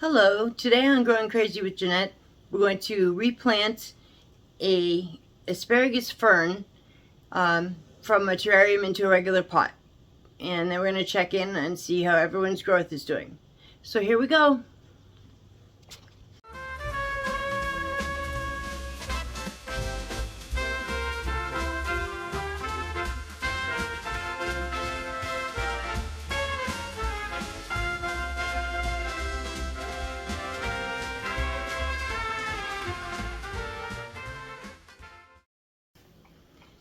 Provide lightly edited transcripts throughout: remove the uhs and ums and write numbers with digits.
Hello, today on Growing Crazy with Jeanette, we're going to replant a asparagus fern from a terrarium into a regular pot. And then we're going to check in and see how everyone's growth is doing. So here we go.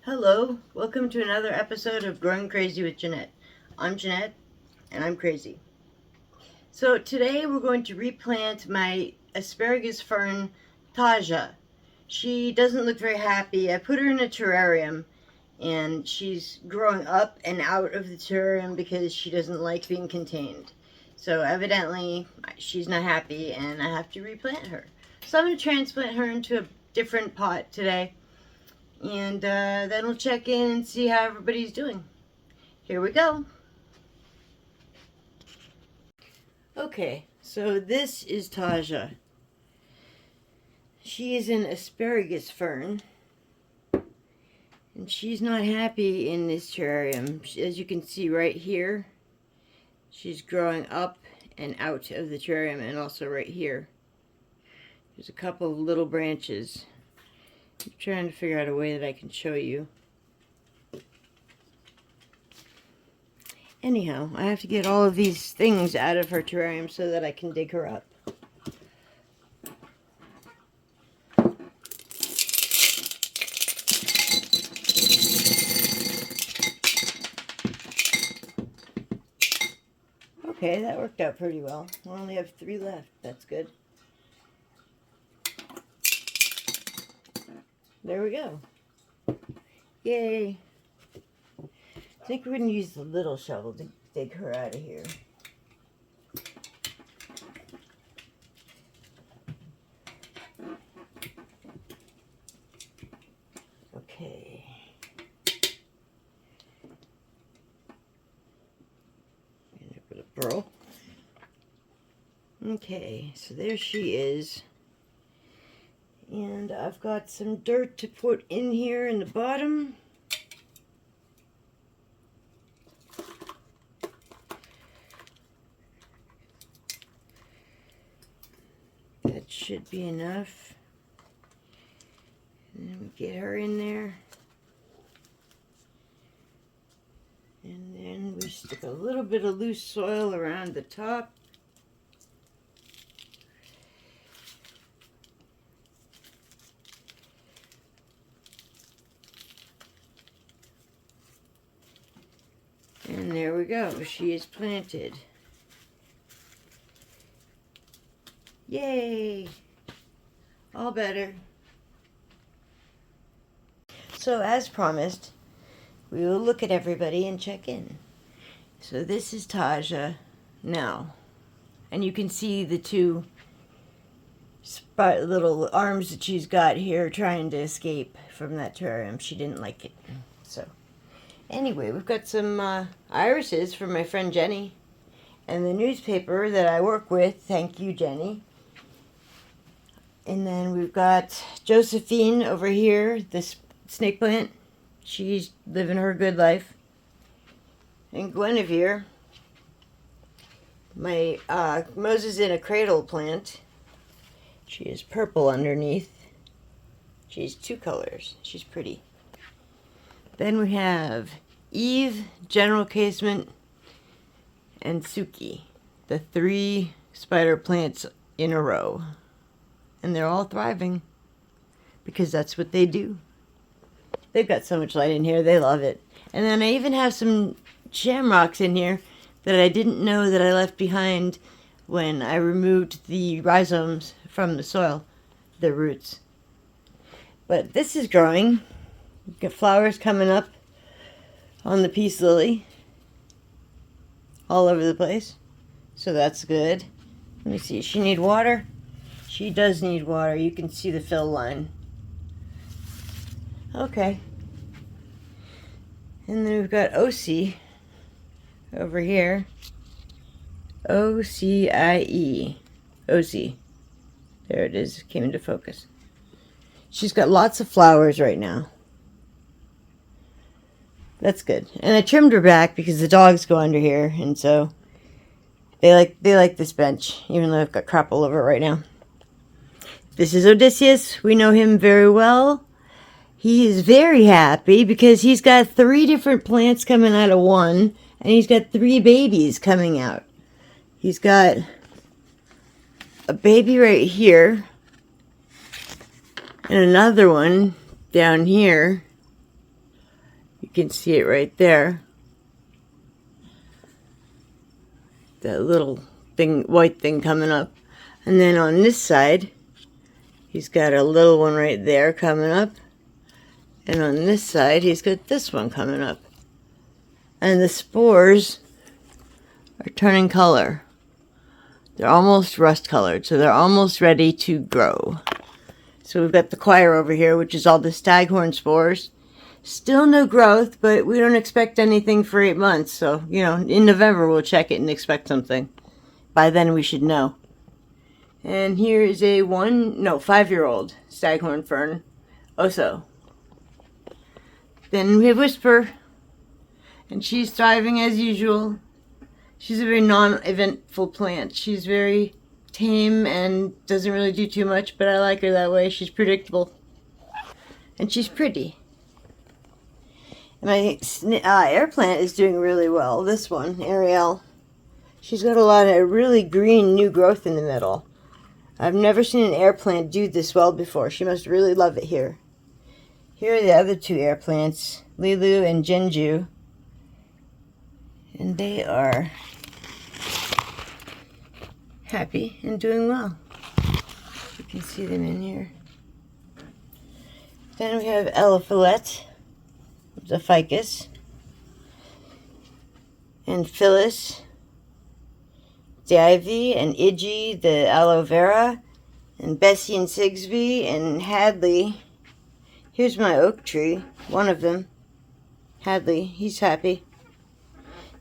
Hello, welcome to another episode of Growing Crazy with Jeanette. I'm Jeanette, and I'm crazy. So today we're going to replant my asparagus fern, Taja. She doesn't look very happy. I put her in a terrarium, and she's growing up and out of the terrarium because she doesn't like being contained. So evidently she's not happy, and I have to replant her. So I'm going to transplant her into a different pot today. And then we'll check in and see how everybody's doing. Here we go. Okay, so this is Taja. She is an asparagus fern. And she's not happy in this terrarium. As you can see right here, she's growing up and out of the terrarium, and also right here. There's a couple of little branches. I'm trying to figure out a way that I can show you. Anyhow, I have to get all of these things out of her terrarium so that I can dig her up. Okay, that worked out pretty well. We only have 3 left. That's good. There we go. Yay. I think we're going to use the little shovel to dig her out of here. Okay. And a bit of burl. Okay, so there she is. And I've got some dirt to put in here in the bottom. That should be enough. And then we get her in there. And then we stick a little bit of loose soil around the top. And there we go, she is planted. Yay! All better. So as promised, we will look at everybody and check in. So this is Taja now. And you can see the 2 little arms that she's got here trying to escape from that terrarium. She didn't like it. So anyway, we've got some irises from my friend Jenny, and the newspaper that I work with. Thank you, Jenny. And then we've got Josephine over here, this snake plant. She's living her good life. And Guinevere, my Moses in a cradle plant. She is purple underneath. She's 2 colors. She's pretty. Then we have Eve, General Casement, and Suki, the 3 spider plants in a row. And they're all thriving because that's what they do. They've got so much light in here, they love it. And then I even have some shamrocks in here that I didn't know that I left behind when I removed the rhizomes from the soil, the roots. But this is growing. We've got flowers coming up on the peace lily all over the place, so that's good. Let me see, does she need water? She does need water. You can see the fill line. Okay. And then we've got OC over here. OCIE. Ozzy. There it is. It came into focus. She's got lots of flowers right now. That's good. And I trimmed her back because the dogs go under here, and so they like this bench, even though I've got crap all over it right now. This is Odysseus. We know him very well. He is very happy because he's got 3 different plants coming out of one, and he's got 3 babies coming out. He's got a baby right here, and another one down here. You can see it right there. That little thing, white thing coming up. And then on this side, he's got a little one right there coming up. And on this side, he's got this one coming up. And the spores are turning color. They're almost rust colored, so they're almost ready to grow. So we've got the choir over here, which is all the staghorn spores. Still no growth, but we don't expect anything for 8 months. So, you know, in November we'll check it and expect something. By then we should know. And here is a 5-year-old staghorn fern. Oso. Then we have Whisper. And she's thriving as usual. She's a very non-eventful plant. She's very tame and doesn't really do too much, but I like her that way. She's predictable. And she's pretty. My air plant is doing really well. This one, Ariel. She's got a lot of really green new growth in the middle. I've never seen an air plant do this well before. She must really love it here. Here are the other 2 air plants, Lilu and Jinju. And they are happy and doing well. You can see them in here. Then we have Eliphalet, the ficus, and Phyllis, the ivy, and Iggy, the aloe vera, and Bessie and Sigsbee, and Hadley. Here's my oak tree, one of them, Hadley. He's happy.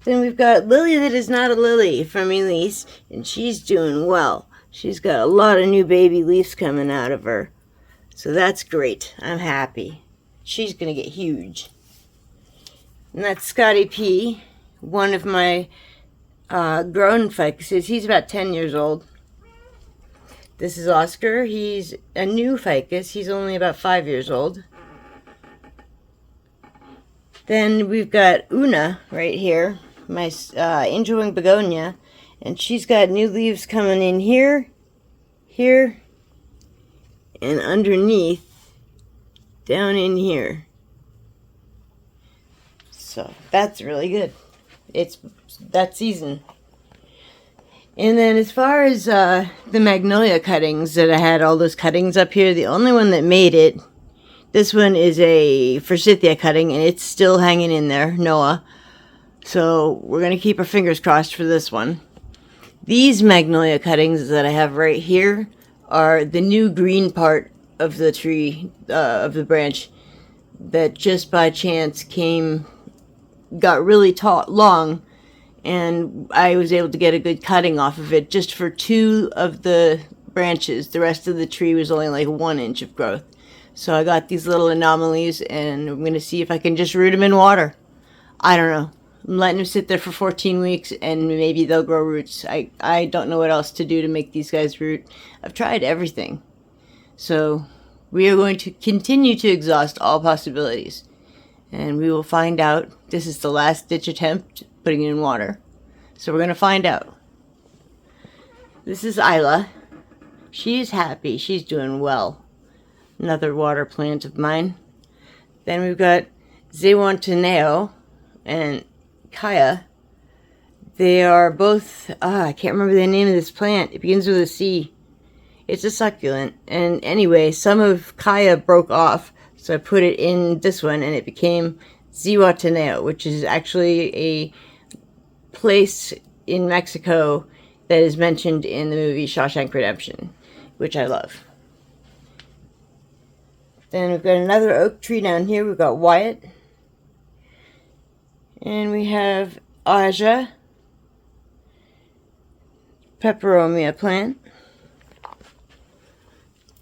Then we've got Lily that is not a lily from Elise, and she's doing well. She's got a lot of new baby leaves coming out of her. So that's great. I'm happy. She's going to get huge. And that's Scotty P, one of my grown ficuses. He's about 10 years old. This is Oscar. He's a new ficus. He's only about 5 years old. Then we've got Una right here, my angel wing begonia. And she's got new leaves coming in here, here, and underneath, down in here. So that's really good. It's that season. And then as far as the magnolia cuttings that I had, all those cuttings up here, the only one that made it, this one is a forsythia cutting, and it's still hanging in there, Noah. So we're going to keep our fingers crossed for this one. These magnolia cuttings that I have right here are the new green part of the tree, of the branch, that just by chance got really long, and I was able to get a good cutting off of it just for 2 of the branches. The rest of the tree was only like 1 inch of growth. So I got these little anomalies, and I'm going to see if I can just root them in water. I don't know. I'm letting them sit there for 14 weeks, and maybe they'll grow roots. I don't know what else to do to make these guys root. I've tried everything. So we are going to continue to exhaust all possibilities. And we will find out. This is the last ditch attempt putting it in water. So we're going to find out. This is Isla. She's happy. She's doing well. Another water plant of mine. Then we've got Zewantaneo and Kaya. They are both, I can't remember the name of this plant. It begins with a C. It's a succulent. And anyway, some of Kaya broke off. So I put it in this one, and it became Zihuatanejo, which is actually a place in Mexico that is mentioned in the movie Shawshank Redemption, which I love. Then we've got another oak tree down here. We've got Wyatt. And we have Aja, peperomia plant.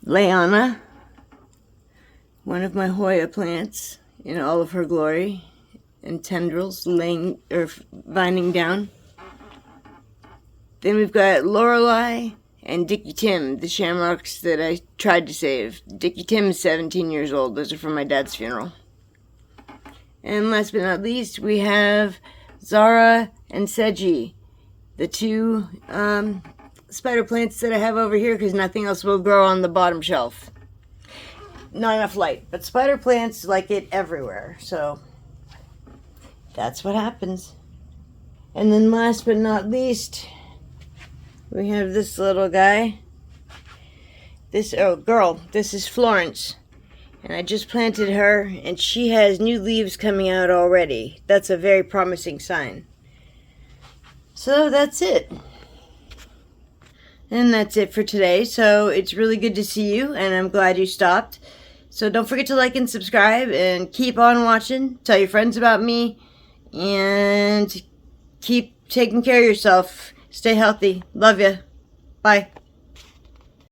Leona, one of my Hoya plants in all of her glory, and tendrils laying or vining down. Then we've got Lorelei and Dickie Tim, the shamrocks that I tried to save. Dickie Tim is 17 years old. Those are from my dad's funeral. And last but not least, we have Zara and Seji, the two spider plants that I have over here because nothing else will grow on the bottom shelf. Not enough light, but spider plants like it everywhere, so that's what happens. And then last but not least, we have this little guy. This is Florence. And I just planted her, and she has new leaves coming out already. That's a very promising sign. So that's it. And that's it for today. So it's really good to see you, and I'm glad you stopped. So don't forget to like and subscribe, and keep on watching. Tell your friends about me, and keep taking care of yourself. Stay healthy. Love ya. Bye.